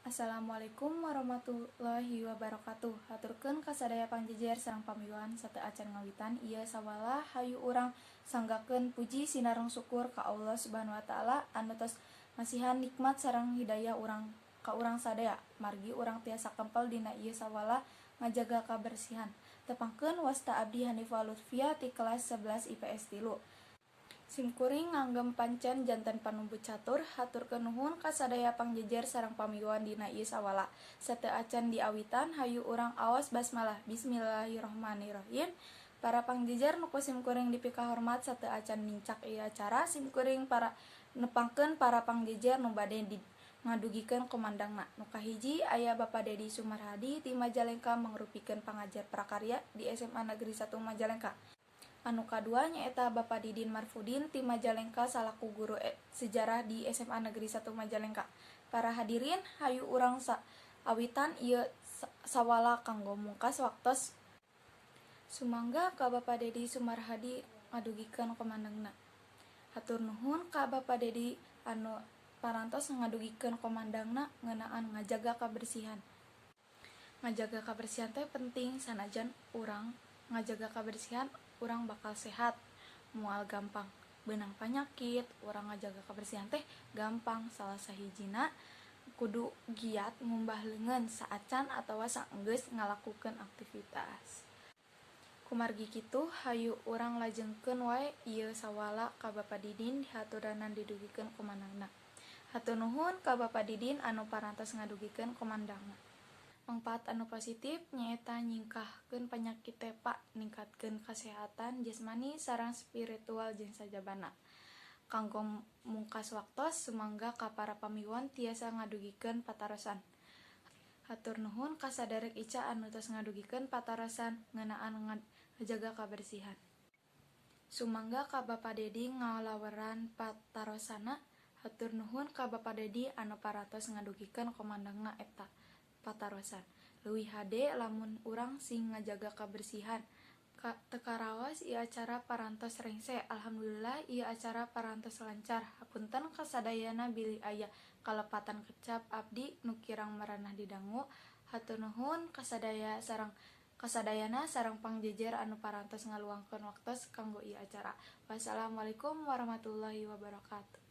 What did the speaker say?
Assalamualaikum warahmatullahi wabarakatuh. Haturkeun kasadaya pangjejer sareng pamiluan sateu acan ngawitan ieu sawala hayu urang sanggakeun puji sinareng syukur ka Allah Subhanahu wa taala anu tos masihan nikmat sareng hidayah urang ka urang sadaya. Margi urang tiasa kempel dina ieu sawala ngajaga kabersihan. Tepangkeun wasta abdi Hanifah Lutfia ti kelas 11 IPS 3. Simkuring nganggem pancen janten panumbu catur, haturkeun nuhun ka sadaya pangjejer sareng pamiluan dina ieu sawala. Sateu acan diawitan hayu urang aos basmalah. Bismillahirrahmanirrahim. Para pangjejer nu ku simkuring dipika hormat sateu acan nincak ieu acara, simkuring para nepangkeun para pangjejer nu bade ngadugikeun komandangna. Nu kahiji aya Bapak Dedi Sumarhadi ti Majalengka mangrupikeun pangajar prakarya di SMA Negeri 1 Majalengka. Anu kadua nyaeta Bapak Didin Marfudin ti Majalengka salaku guru sejarah di SMA Negeri 1 Majalengka. Para hadirin hayu urang awitan ieu sawala kanggo mungkas waktos sumangga ka Bapak Dedi Sumarhadi ngadugikeun komandangna. Hatur nuhun ka Bapak Dedi anu parantos ngadugikeun komandangna ngeunaan ngajaga kabersihan. Ngajaga kabersihan teh penting sanajan urang ngajaga kabersihan urang bakal sehat, moal gampang beunang panyakit. Urang ngajaga kabersihan teh gampang, salah sahijina kudu giat ngumbah leungeun saacan atawa saenggeus ngalakukeun aktivitas. Kumargi kitu hayu urang lajengkeun wae ieu sawala ka Bapak Didin dihaturanan didugikeun komandangna. Hatur nuhun ka Bapak Didin anu parantos ngadugikeun komandangna. Mangpaat anu positif nyaeta nyingkahkeun panyakit tepa, ningkatkeun kasehatan jasmani sareng spiritual jeung sajabana. Kanggo mungkas waktos sumangga ka para pamiluan tiasa ngadugikeun patarosan. Hatur nuhun ka saderek Ica anu tos ngadugikeun patarosan ngeunaan ngajaga kabersihan. Sumangga ka Bapak Dedi ngalaweran patarosana. Hatur nuhun ka Bapak Dedi anu parantos ngadugikeun komandangna eta patarosan. Leuwih hade lamun urang sing ngajaga kabersihan. Teu karaos ieu acara parantos rengse. Alhamdulillah ieu acara parantos lancar. Hapunten kasadayana bilih aya kalepatan kecap abdi nu kirang maranah didangu. Hatur nuhun kasadayana sareng pangjejer anu parantos ngaluangkeun waktos kanggo ieu acara. Wassalamualaikum warahmatullahi wabarakatuh.